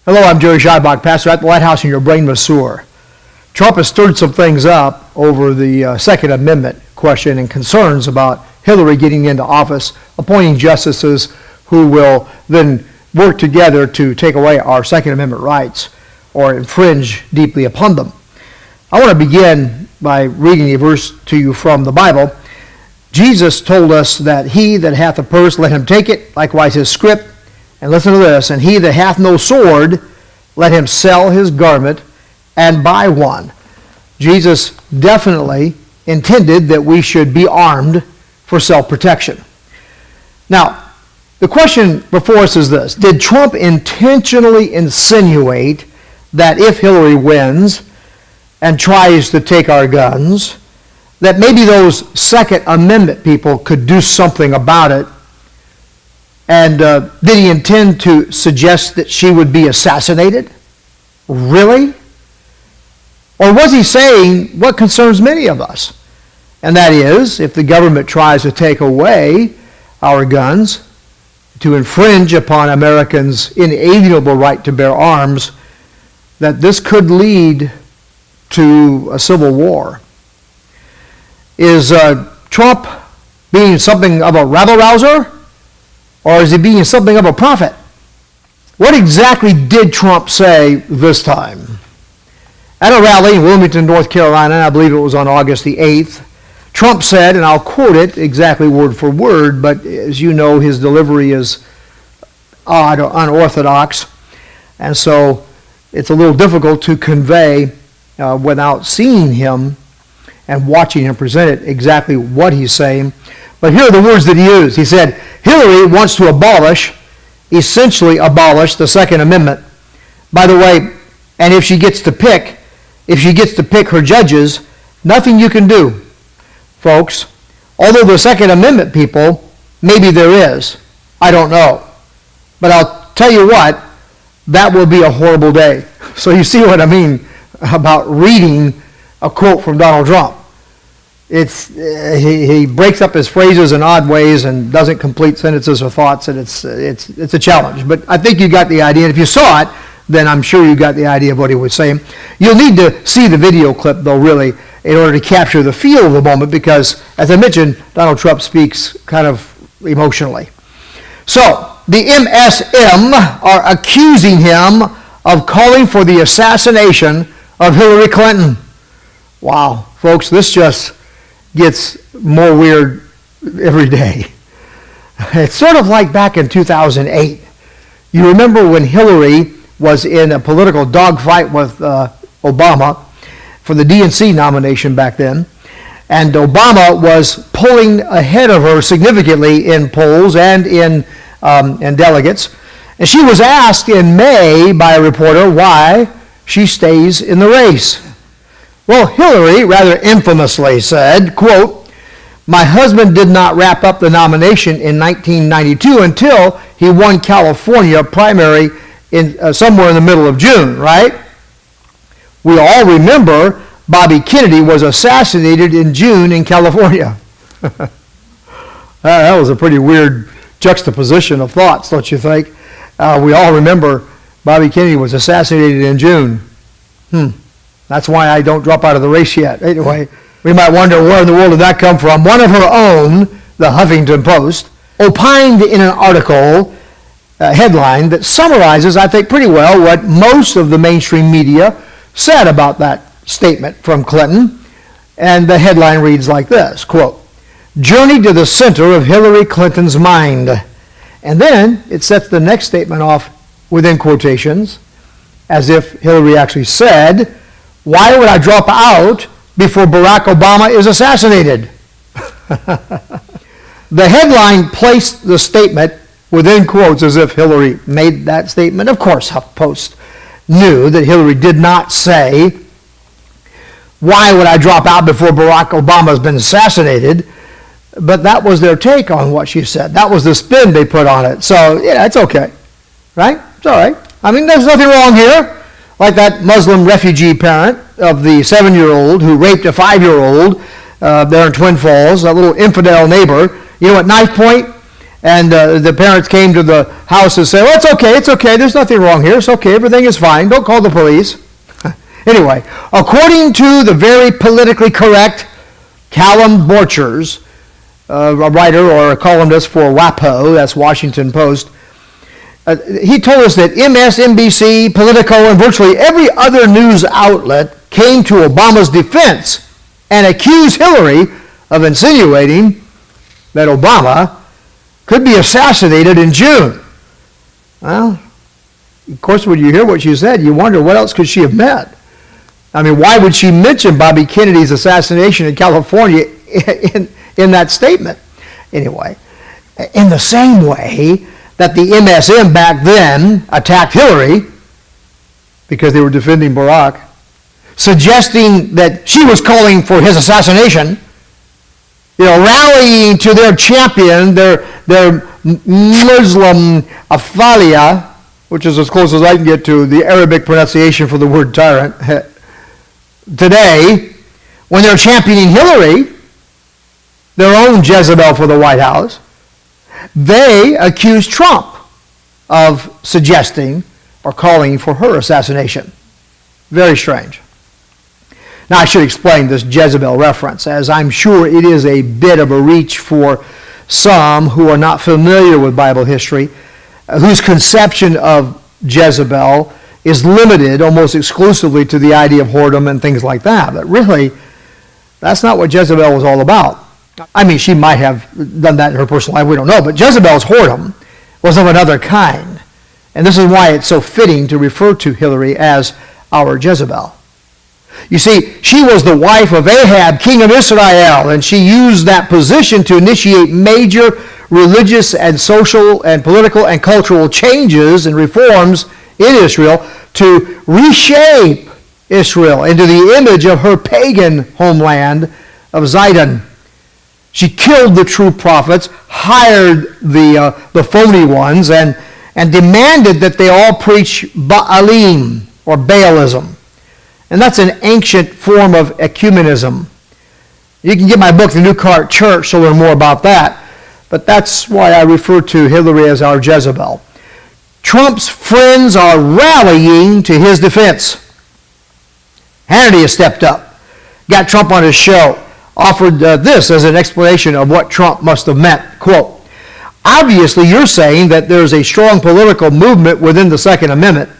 Hello, I'm Jerry Scheibach, pastor at the Lighthouse and your brain masseur. Trump has stirred some things up over the Second Amendment question and concerns about Hillary getting into office, appointing justices who will then work together to take away our Second Amendment rights or infringe deeply upon them. I want to begin by reading a verse to you from the Bible. Jesus told us that he that hath a purse, let him take it, likewise his scrip. And listen to this, and he that hath no sword, let him sell his garment and buy one. Jesus definitely intended that we should be armed for self-protection. Now, the question before us is this: did Trump intentionally insinuate that if Hillary wins and tries to take our guns, that maybe those Second Amendment people could do something about it? And did he intend to suggest that she would be assassinated? Really? Or was he saying what concerns many of us? And that is, if the government tries to take away our guns, to infringe upon Americans' inalienable right to bear arms, that this could lead to a civil war. Is Trump being something of a rabble-rouser? Or is he being something of a prophet? What exactly did Trump say this time? At a rally in Wilmington, North Carolina, I believe it was on August the 8th, Trump said, and I'll quote it exactly word for word, but as you know, his delivery is odd or unorthodox, and so it's a little difficult to convey without seeing him and watching him present it exactly what he's saying. But here are the words that he used. He said, Hillary wants to essentially abolish the Second Amendment. By the way, and if she gets to pick her judges, nothing you can do, folks. Although the Second Amendment people, maybe there is. I don't know. But I'll tell you what, that will be a horrible day. So you see what I mean about reading a quote from Donald Trump. He breaks up his phrases in odd ways and doesn't complete sentences or thoughts, and it's a challenge. But I think you got the idea. And if you saw it, then I'm sure you got the idea of what he was saying. You'll need to see the video clip, though, really, in order to capture the feel of the moment, because, as I mentioned, Donald Trump speaks kind of emotionally. So, the MSM are accusing him of calling for the assassination of Hillary Clinton. Wow, folks, this just gets more weird every day. It's sort of like back in 2008. You remember when Hillary was in a political dogfight with Obama for the DNC nomination back then, and Obama was pulling ahead of her significantly in polls and in delegates. And she was asked in May by a reporter why she stays in the race. Well, Hillary rather infamously said, quote, my husband did not wrap up the nomination in 1992 until he won California primary in somewhere in the middle of June, right? We all remember Bobby Kennedy was assassinated in June in California. That was a pretty weird juxtaposition of thoughts, don't you think? We all remember Bobby Kennedy was assassinated in June. That's why I don't drop out of the race yet. Anyway, we might wonder where in the world did that come from. One of her own, the Huffington Post, opined in an article, headline, that summarizes, I think, pretty well what most of the mainstream media said about that statement from Clinton. And the headline reads like this, quote, journey to the center of Hillary Clinton's mind. And then it sets the next statement off within quotations, as if Hillary actually said, why would I drop out before Barack Obama is assassinated? The headline placed the statement within quotes as if Hillary made that statement. Of course, HuffPost knew that Hillary did not say, why would I drop out before Barack Obama has been assassinated? But that was their take on what she said. That was the spin they put on it. So, yeah, it's okay. Right? It's all right. I mean, there's nothing wrong here. Like that Muslim refugee parent of the 7-year-old who raped a 5-year-old there in Twin Falls, that little infidel neighbor. You know, at knife point, And the parents came to the house and said, well, it's okay, there's nothing wrong here, it's okay, everything is fine, don't call the police. Anyway, according to the very politically correct Callum Borchers, a writer or a columnist for WAPO, that's Washington Post, he told us that MSNBC, Politico, and virtually every other news outlet came to Obama's defense and accused Hillary of insinuating that Obama could be assassinated in June. Well, of course, when you hear what she said, you wonder what else could she have meant. I mean, why would she mention Bobby Kennedy's assassination in California in that statement? Anyway, in the same way that the MSM back then attacked Hillary because they were defending Barack, suggesting that she was calling for his assassination, rallying to their champion, their Muslim Afalia, which is as close as I can get to the Arabic pronunciation for the word tyrant. Today, when they're championing Hillary, their own Jezebel for the White House, they accuse Trump of suggesting or calling for her assassination. Very strange. Now, I should explain this Jezebel reference, as I'm sure it is a bit of a reach for some who are not familiar with Bible history, whose conception of Jezebel is limited almost exclusively to the idea of whoredom and things like that. But really, that's not what Jezebel was all about. I mean, she might have done that in her personal life, we don't know, but Jezebel's whoredom was of another kind. And this is why it's so fitting to refer to Hillary as our Jezebel. You see, she was the wife of Ahab, king of Israel, and she used that position to initiate major religious and social and political and cultural changes and reforms in Israel to reshape Israel into the image of her pagan homeland of Zidon. She killed the true prophets, hired the phony ones, and demanded that they all preach Baalim, or Baalism. And that's an ancient form of ecumenism. You can get my book, The New Cart Church, to learn more about that. But that's why I refer to Hillary as our Jezebel. Trump's friends are rallying to his defense. Hannity has stepped up, got Trump on his show, offered this as an explanation of what Trump must have meant. Quote, obviously you're saying that there's a strong political movement within the Second Amendment,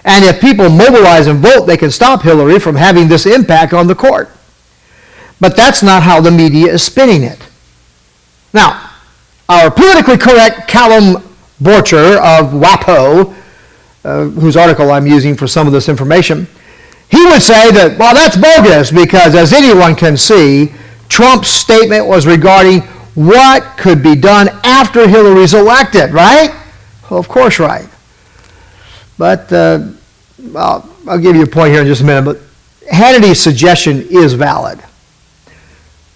and if people mobilize and vote, they can stop Hillary from having this impact on the court. But that's not how the media is spinning it. Now, our politically correct Callum Borcher of WAPO, whose article I'm using for some of this information, he would say that, well, that's bogus because, as anyone can see, Trump's statement was regarding what could be done after Hillary's elected, right? Well, of course, right. But I'll give you a point here in just a minute, but Hannity's suggestion is valid.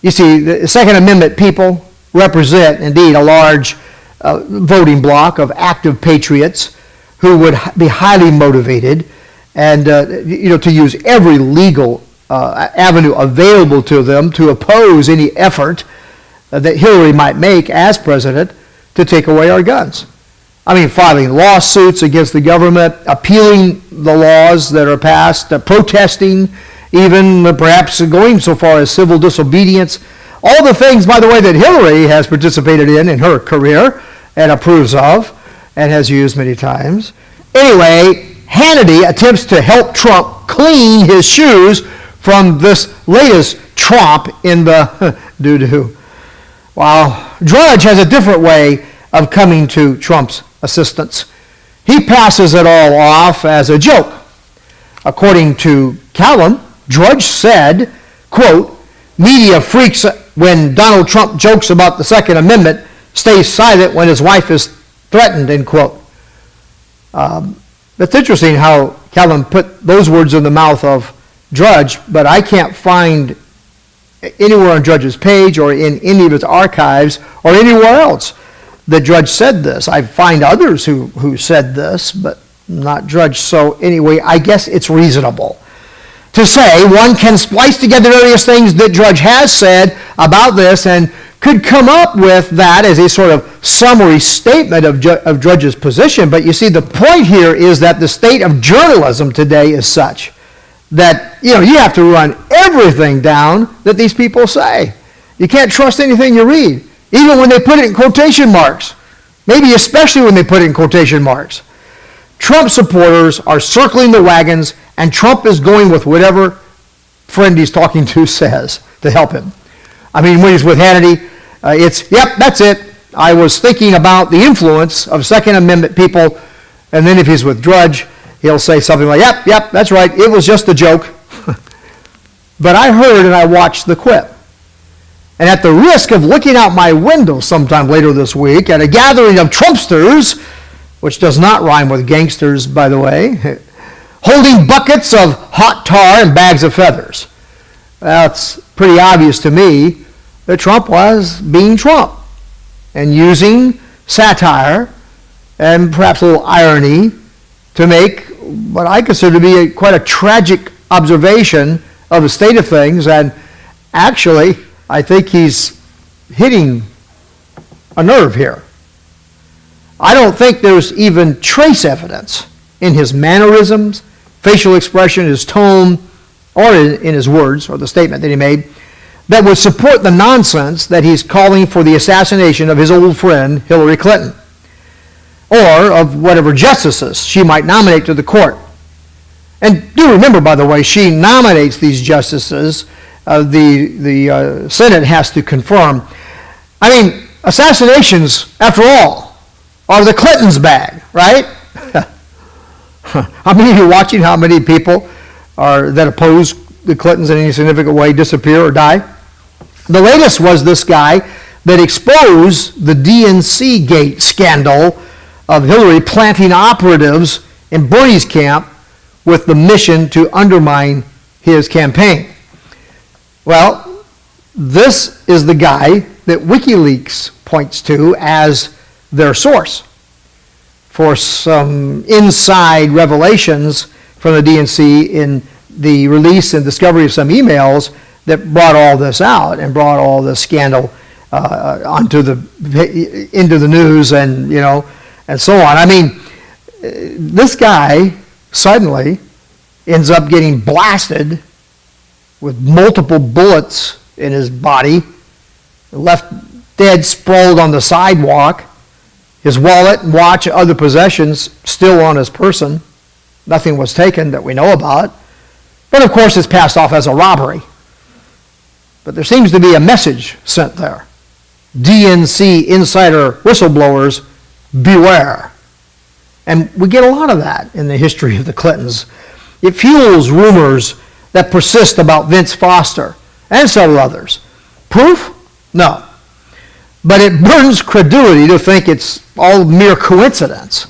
You see, the Second Amendment people represent, indeed, a large voting bloc of active patriots who would be highly motivated and to use every legal avenue available to them to oppose any effort that Hillary might make as president to take away our guns. I mean, filing lawsuits against the government, appealing the laws that are passed, protesting, even perhaps going so far as civil disobedience. All the things, by the way, that Hillary has participated in her career and approves of and has used many times. Anyway, Hannity attempts to help Trump clean his shoes from this latest Trump in the doo-doo. While Drudge has a different way of coming to Trump's assistance. He passes it all off as a joke. According to Callum, Drudge said, quote, media freaks when Donald Trump jokes about the Second Amendment, stays silent when his wife is threatened, end quote. It's interesting how Callum put those words in the mouth of Drudge, but I can't find anywhere on Drudge's page or in any of his archives or anywhere else that Drudge said this. I find others who said this, but not Drudge. So anyway, I guess it's reasonable to say one can splice together various things that Drudge has said about this and could come up with that as a sort of summary statement of Drudge's position. But you see, the point here is that the state of journalism today is such that, you have to run everything down that these people say. You can't trust anything you read, even when they put it in quotation marks. Maybe especially when they put it in quotation marks. Trump supporters are circling the wagons, and Trump is going with whatever friend he's talking to says to help him. I mean, when he's with Hannity, it's, yep, that's it. I was thinking about the influence of Second Amendment people. And then if he's with Drudge, he'll say something like, yep, that's right. It was just a joke. But I heard and I watched the quip. And at the risk of looking out my window sometime later this week at a gathering of Trumpsters, which does not rhyme with gangsters, by the way, holding buckets of hot tar and bags of feathers. Well, it's pretty obvious to me that Trump was being Trump and using satire and perhaps a little irony to make what I consider to be quite a tragic observation of the state of things. And actually, I think he's hitting a nerve here. I don't think there's even trace evidence in his mannerisms, facial expression, his tone, or in his words, or the statement that he made, that would support the nonsense that he's calling for the assassination of his old friend, Hillary Clinton, or of whatever justices she might nominate to the court. And do remember, by the way, she nominates these justices. The Senate has to confirm. I mean, assassinations, after all, are the Clintons' bag, right? How many of you watching, how many people that oppose the Clintons in any significant way disappear or die? The latest was this guy that exposed the DNC gate scandal of Hillary planting operatives in Bernie's camp with the mission to undermine his campaign. Well, this is the guy that WikiLeaks points to as their source for some inside revelations from the DNC in the release and discovery of some emails that brought all this out and brought all this scandal into the news and and so on. I mean, this guy suddenly ends up getting blasted with multiple bullets in his body, left dead sprawled on the sidewalk, his wallet and watch and other possessions still on his person. Nothing was taken that we know about. But of course it's passed off as a robbery. But there seems to be a message sent there. DNC insider whistleblowers, beware. And we get a lot of that in the history of the Clintons. It fuels rumors that persist about Vince Foster and several others. Proof? No. But it burns credulity to think it's all mere coincidence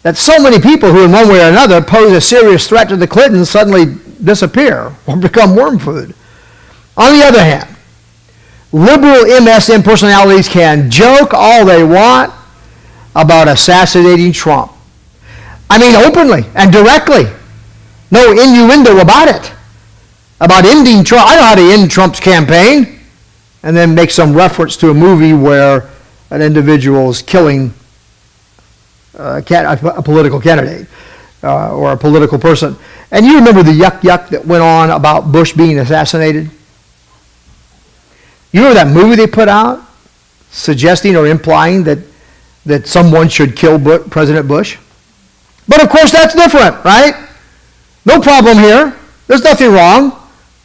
that so many people who in one way or another pose a serious threat to the Clintons suddenly disappear or become worm food. On the other hand, liberal MSM personalities can joke all they want about assassinating Trump. I mean, openly and directly. No innuendo about it. About ending Trump. I know how to end Trump's campaign. And then make some reference to a movie where an individual is killing a political candidate or a political person. And you remember the yuck that went on about Bush being assassinated? You remember that movie they put out suggesting or implying that someone should kill President Bush? But of course that's different, right? No problem here. There's nothing wrong.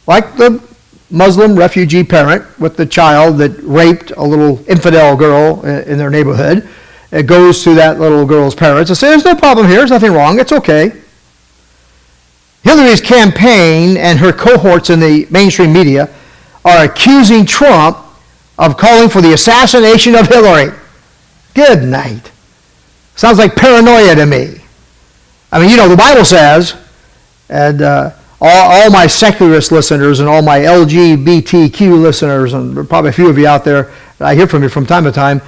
Like the Muslim refugee parent with the child that raped a little infidel girl in their neighborhood. It goes to that little girl's parents and says, there's no problem here, there's nothing wrong, it's okay. Hillary's campaign and her cohorts in the mainstream media are accusing Trump of calling for the assassination of Hillary. Good night. Sounds like paranoia to me. I mean, the Bible says, and all my secularist listeners and all my LGBTQ listeners, and probably a few of you out there, I hear from you from time to time,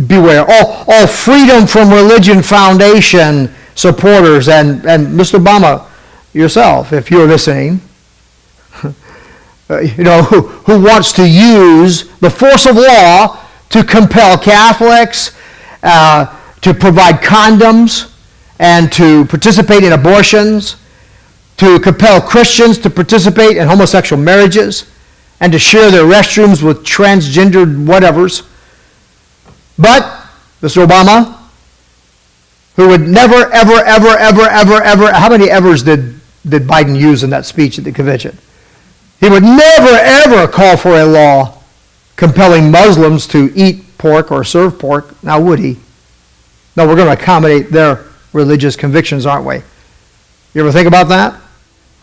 beware. All Freedom from Religion Foundation supporters and Mr. Obama yourself, if you're listening, who wants to use the force of law to compel Catholics to provide condoms and to participate in abortions, to compel Christians to participate in homosexual marriages, and to share their restrooms with transgendered whatevers. But Mr. Obama, who would never, ever, how many evers did Biden use in that speech at the convention? He would never, ever call for a law compelling Muslims to eat pork or serve pork. Now, would he? No, we're going to accommodate their religious convictions, aren't we? You ever think about that?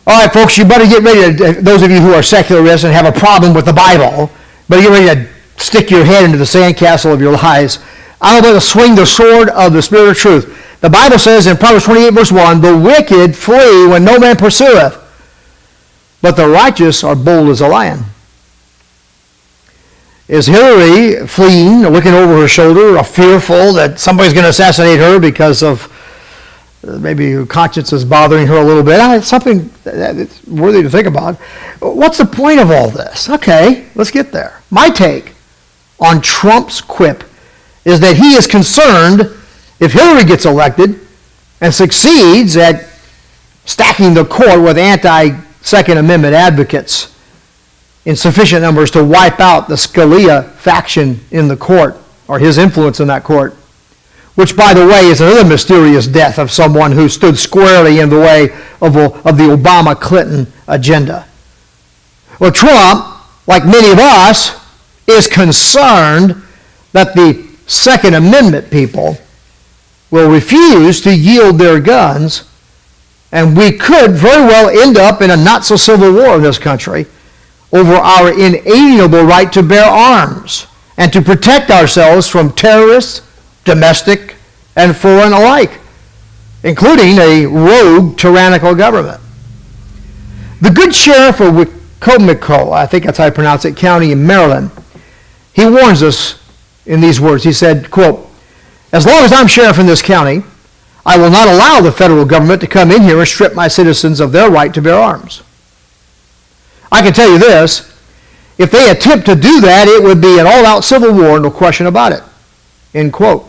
All right, folks, you better get ready to, those of you who are secularists and have a problem with the Bible, better get ready to stick your head into the sandcastle of your lies. I'm about to swing the sword of the Spirit of truth. The Bible says in Proverbs 28, verse 1, the wicked flee when no man pursueth, but the righteous are bold as a lion. Is Hillary fleeing, looking over her shoulder, or fearful that somebody's going to assassinate her because of maybe her conscience is bothering her a little bit? It's something that's worthy to think about. What's the point of all this? Okay, let's get there. My take on Trump's quip is that he is concerned if Hillary gets elected and succeeds at stacking the court with anti-Second Amendment advocates in sufficient numbers to wipe out the Scalia faction in the court, or his influence in that court, which, by the way, is another mysterious death of someone who stood squarely in the way of the Obama-Clinton agenda. Well, Trump, like many of us, is concerned that the Second Amendment people will refuse to yield their guns, and we could very well end up in a not-so-civil war in this country over our inalienable right to bear arms and to protect ourselves from terrorists, domestic and foreign alike, including a rogue, tyrannical government. The good sheriff of Wicomico, I think that's how I pronounce it, county in Maryland, he warns us in these words. He said, quote, as long as I'm sheriff in this county, I will not allow the federal government to come in here and strip my citizens of their right to bear arms. I can tell you this, if they attempt to do that, it would be an all-out civil war, no question about it, end quote.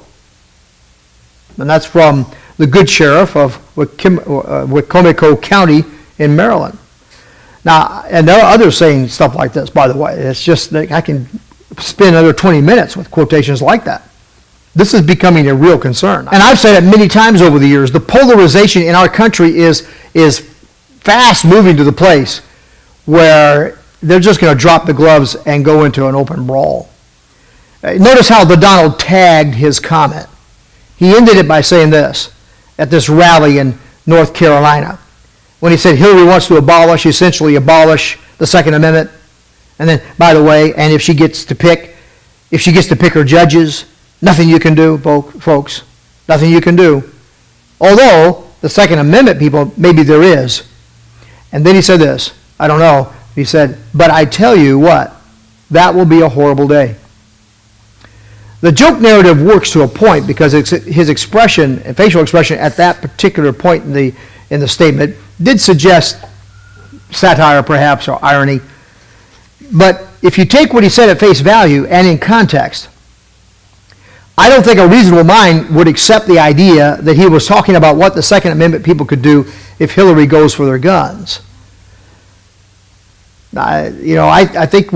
And that's from the good sheriff of Wicomico County in Maryland. Now, and there are others saying stuff like this, by the way. It's just that I can spend another 20 minutes with quotations like that. This is becoming a real concern. And I've said it many times over the years, the polarization in our country is fast moving to the place where they're just going to drop the gloves and go into an open brawl. Notice how the Donald tagged his comment. He ended it by saying this at this rally in North Carolina, when he said Hillary wants to essentially abolish the Second Amendment. And then, by the way, and if she gets to pick her judges, nothing you can do, folks. Nothing you can do. Although the Second Amendment people, maybe there is. And then he said this, I don't know. He said, but I tell you what, that will be a horrible day. The joke narrative works to a point because his expression, facial expression at that particular point in the statement did suggest satire perhaps or irony. But if you take what he said at face value and in context, I don't think a reasonable mind would accept the idea that he was talking about what the Second Amendment people could do if Hillary goes for their guns. I think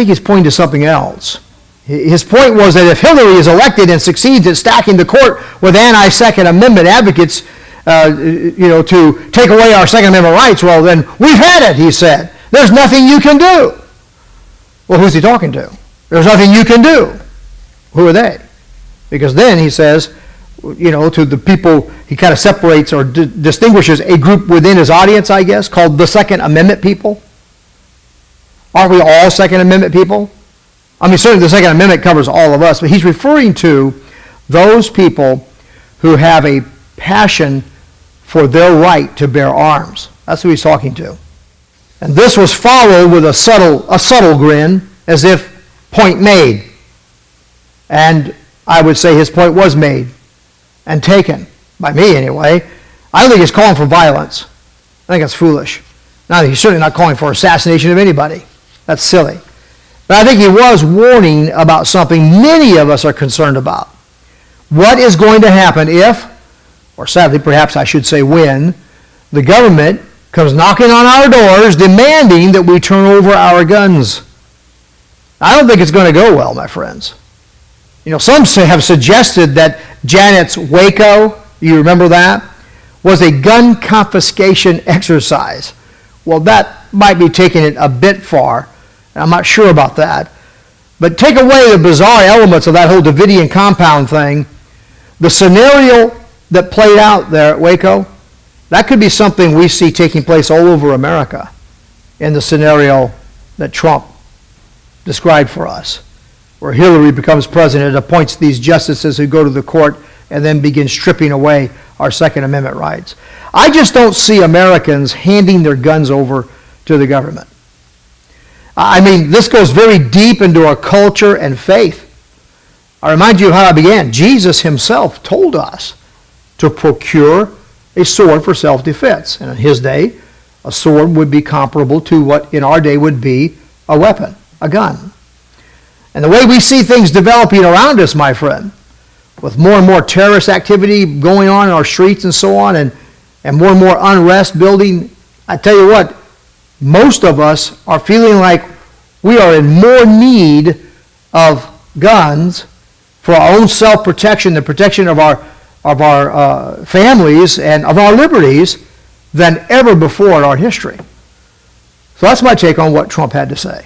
he's pointing to something else. His point was that if Hillary is elected and succeeds at stacking the court with anti-Second Amendment advocates, to take away our Second Amendment rights, well, then we've had it, he said. There's nothing you can do. Well, who's he talking to? There's nothing you can do. Who are they? Because then he says, to the people, he kind of separates or distinguishes a group within his audience, I guess, called the Second Amendment people. Aren't we all Second Amendment people? I mean, certainly the Second Amendment covers all of us, but he's referring to those people who have a passion for their right to bear arms. That's who he's talking to. And this was followed with a subtle grin, as if point made. And I would say his point was made and taken, by me anyway. I don't think he's calling for violence. I think that's foolish. Now, he's certainly not calling for assassination of anybody. That's silly. But I think he was warning about something many of us are concerned about. What is going to happen if, or sadly perhaps I should say when, the government comes knocking on our doors demanding that we turn over our guns? I don't think it's going to go well, my friends. You know, some have suggested that Janet's Waco, you remember that, was a gun confiscation exercise. Well, that might be taking it a bit far. I'm not sure about that. But take away the bizarre elements of that whole Davidian compound thing, the scenario that played out there at Waco, that could be something we see taking place all over America in the scenario that Trump described for us, where Hillary becomes president, appoints these justices who go to the court, and then begin stripping away our Second Amendment rights. I just don't see Americans handing their guns over to the government. I mean, this goes very deep into our culture and faith. I remind you of how I began. Jesus himself told us to procure a sword for self-defense. And in his day, a sword would be comparable to what in our day would be a weapon, a gun. And the way we see things developing around us, my friend, with more and more terrorist activity going on in our streets and so on, and more and more unrest building, I tell you what, most of us are feeling like we are in more need of guns for our own self-protection, the protection of our families and of our liberties than ever before in our history. So that's my take on what Trump had to say.